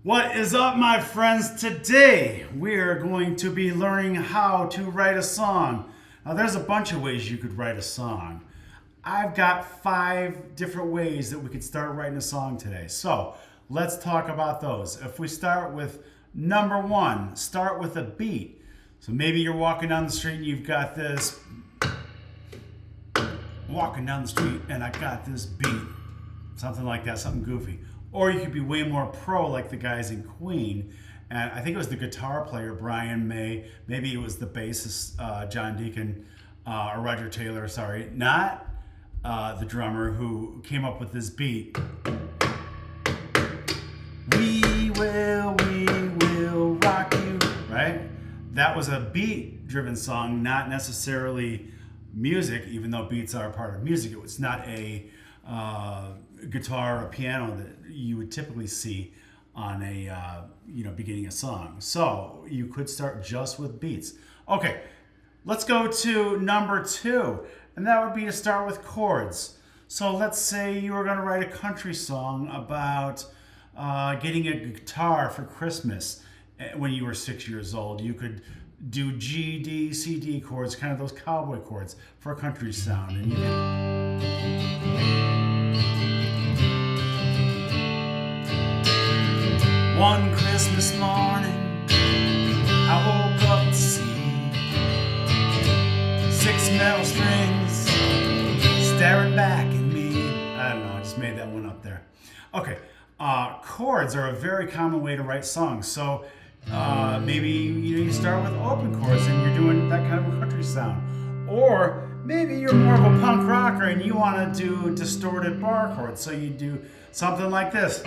What is up, my friends? Today we are going to be learning how to write a song. Now, there's a bunch of ways you could write a song. I've got 5 different ways that we could start writing a song today. So let's talk about those. If we start with number 1, start with a beat. So maybe you're walking down the street and you've got this, walking down the street and I got this beat. Something like that, something goofy. Or you could be way more pro like the guys in Queen. And I think it was the guitar player, Brian May. Maybe it was the bassist, John Deacon, or Roger Taylor, sorry. Not the drummer who came up with this beat. We will rock you, right? That was a beat-driven song, not necessarily music, even though beats are a part of music. It was not a guitar or piano that you would typically see on a beginning a song. So you could start just with beats. Okay, let's go to number 2, and that would be to start with chords. So let's say you were going to write a country song about getting a guitar for Christmas when you were 6 years old. You could do G, D, C, D chords, kind of those cowboy chords for a country sound, and you could. One Christmas morning, I woke up to see 6 metal strings staring back at me. I don't know, I just made that one up there. Okay, chords are a very common way to write songs. So maybe you start with open chords and you're doing that kind of a country sound. Or maybe you're more of a punk rocker and you want to do distorted bar chords. So you do something like this.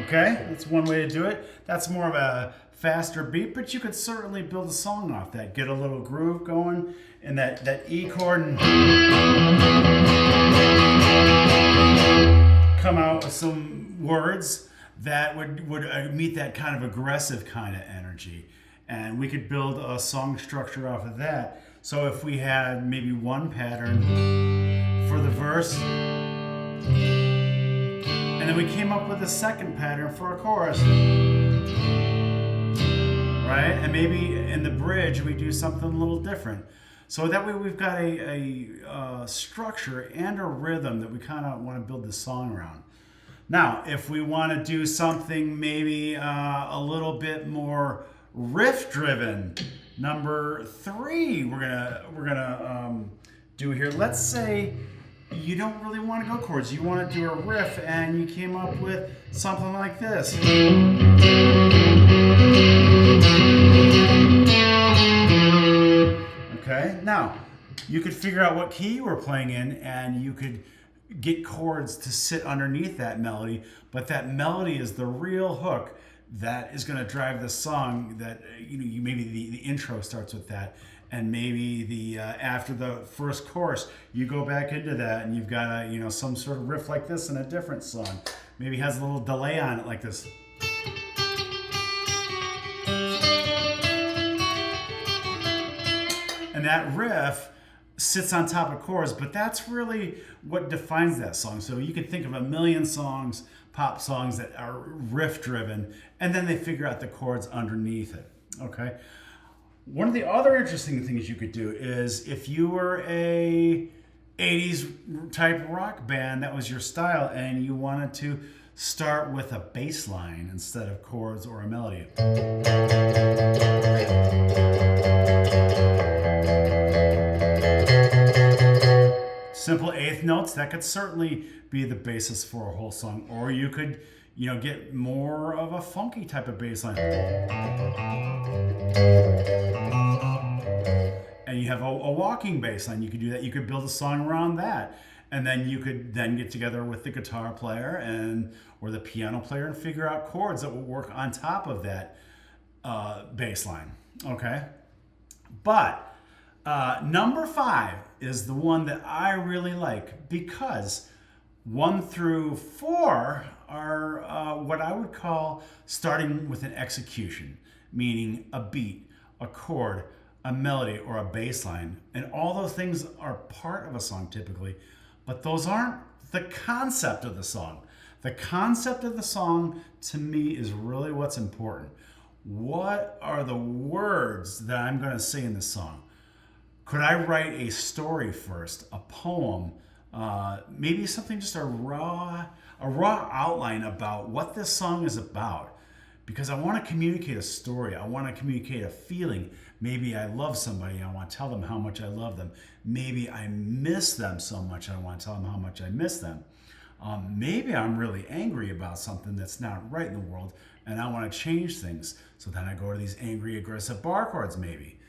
Okay, that's one way to do it. That's more of a faster beat, but you could certainly build a song off that. Get a little groove going in that E chord and come out with some words that would meet that kind of aggressive kind of energy. And we could build a song structure off of that. So if we had maybe one pattern for the verse, and then we came up with a second pattern for a chorus, right? And maybe in the bridge we do something a little different. So that way we've got a structure and a rhythm that we kind of want to build the song around. Now, if we want to do something maybe a little bit more riff driven, number 3 we're gonna do here. Let's say you don't really want to go chords, you want to do a riff, and you came up with something like this. Okay, now you could figure out what key you were playing in and you could get chords to sit underneath that melody, but that melody is the real hook that is going to drive the song. That you maybe the intro starts with that, and maybe the after the first chorus you go back into that and you've got some sort of riff like this in a different song. Maybe has a little delay on it like this. And that riff sits on top of chords, but that's really what defines that song. So you could think of a million songs, pop songs that are riff driven, and then they figure out the chords underneath it. Okay. One of the other interesting things you could do is if you were a 80s type rock band, that was your style, and you wanted to start with a bass line instead of chords or a melody. Simple eighth notes, that could certainly be the basis for a whole song. Or you could, get more of a funky type of bass line. And you have a walking bass line. You could do that. You could build a song around that. And then you could then get together with the guitar player or the piano player and figure out chords that will work on top of that bass line. Okay? But number 5 is the one that I really like, because 1 through 4 are what I would call starting with an execution, meaning a beat, a chord, a melody or a bass line. And all those things are part of a song typically, but those aren't the concept of the song. The concept of the song to me is really what's important. What are the words that I'm going to say in the song? Could I write a story first, a poem, maybe something just a raw outline about what this song is about? Because I want to communicate a story. I want to communicate a feeling. Maybe I love somebody. I want to tell them how much I love them. Maybe I miss them so much. I want to tell them how much I miss them. Maybe I'm really angry about something that's not right in the world and I want to change things. So then I go to these angry, aggressive bar chords maybe.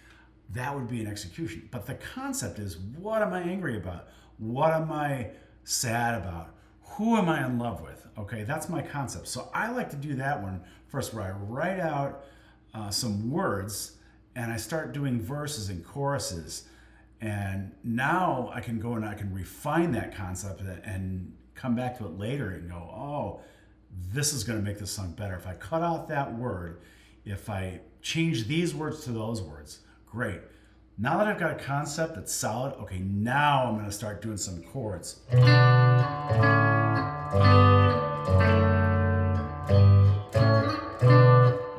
That would be an execution. But the concept is, what am I angry about? What am I sad about? Who am I in love with? Okay, that's my concept. So I like to do that one first, where I write out some words and I start doing verses and choruses. And now I can go and I can refine that concept and come back to it later and go, oh, this is going to make this song better. If I cut out that word, if I change these words to those words, great. Now that I've got a concept that's solid, okay, now I'm going to start doing some chords. I'm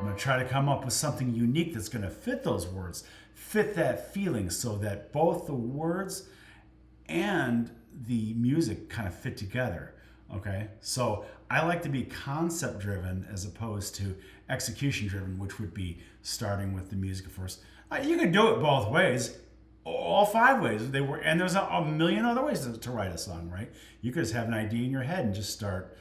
going to try to come up with something unique that's going to fit those words, fit that feeling, so that both the words and the music kind of fit together. Okay, so I like to be concept driven as opposed to execution driven, which would be starting with the music first. You can do it both ways, all 5 ways. And there's a million other ways to write a song, right? You could just have an idea in your head and just start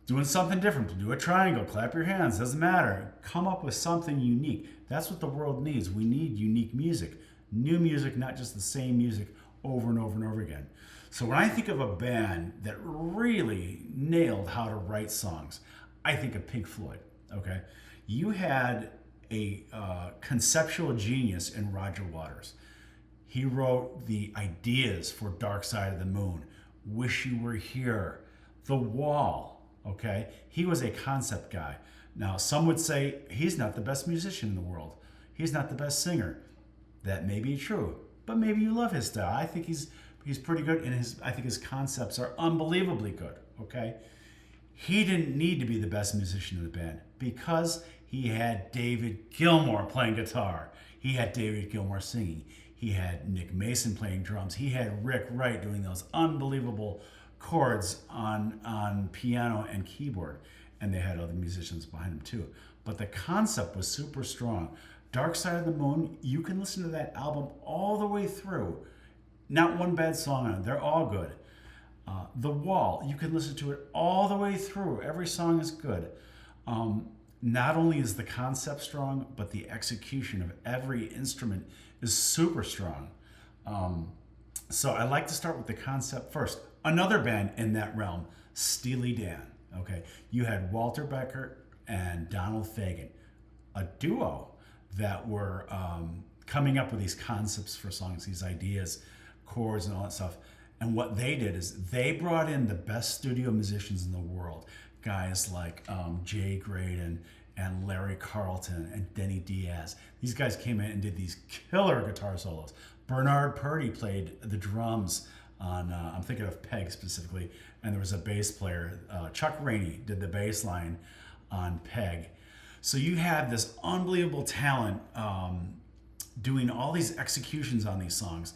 doing something different. Do a triangle, clap your hands, doesn't matter. Come up with something unique. That's what the world needs. We need unique music, new music, not just the same music over and over and over again. So when I think of a band that really nailed how to write songs, I think of Pink Floyd, okay? You had a conceptual genius in Roger Waters. He wrote the ideas for Dark Side of the Moon, Wish You Were Here, The Wall, okay? He was a concept guy. Now, some would say he's not the best musician in the world. He's not the best singer. That may be true, but maybe you love his style. I think he's pretty good, and I think his concepts are unbelievably good, okay? He didn't need to be the best musician in the band because he had David Gilmour playing guitar. He had David Gilmour singing. He had Nick Mason playing drums. He had Rick Wright doing those unbelievable chords on piano and keyboard. And they had other musicians behind them too. But the concept was super strong. Dark Side of the Moon, you can listen to that album all the way through. Not one bad song on it. They're all good. The Wall, you can listen to it all the way through. Every song is good. Not only is the concept strong, but the execution of every instrument is super strong. So I like to start with the concept first. Another band in that realm, Steely Dan. Okay, you had Walter Becker and Donald Fagen, a duo that were coming up with these concepts for songs, these ideas, chords, and all that stuff. And what they did is they brought in the best studio musicians in the world, guys like Jay Graydon and Larry Carlton and Denny Diaz. These guys came in and did these killer guitar solos. Bernard Purdy played the drums on, I'm thinking of Peg specifically, and there was a bass player, Chuck Rainey did the bass line on Peg. So you had this unbelievable talent doing all these executions on these songs.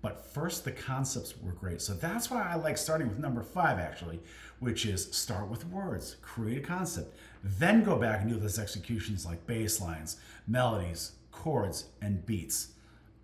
But first, the concepts were great. So that's why I like starting with number 5, actually, which is start with words, create a concept, then go back and do those executions like bass lines, melodies, chords, and beats.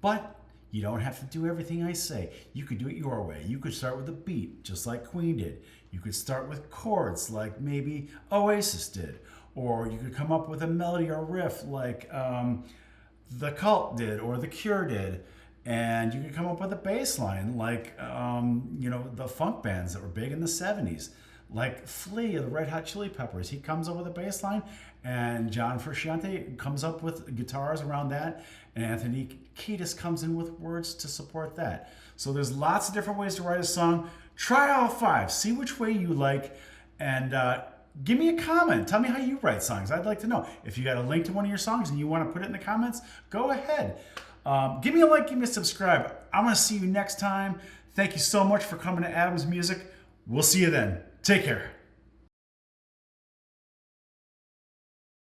But you don't have to do everything I say. You could do it your way. You could start with a beat, just like Queen did. You could start with chords, like maybe Oasis did. Or you could come up with a melody or riff, like The Cult did or The Cure did. And you could come up with a bass line like, the funk bands that were big in the 70s, like Flea of the Red Hot Chili Peppers. He comes up with a bass line, and John Frusciante comes up with guitars around that, and Anthony Kiedis comes in with words to support that. So there's lots of different ways to write a song. Try all 5. See which way you like, and give me a comment. Tell me how you write songs. I'd like to know. If you got a link to one of your songs and you want to put it in the comments, go ahead. Give me a like, give me a subscribe. I'm going to see you next time. Thank you so much for coming to Adam's Music. We'll see you then. Take care.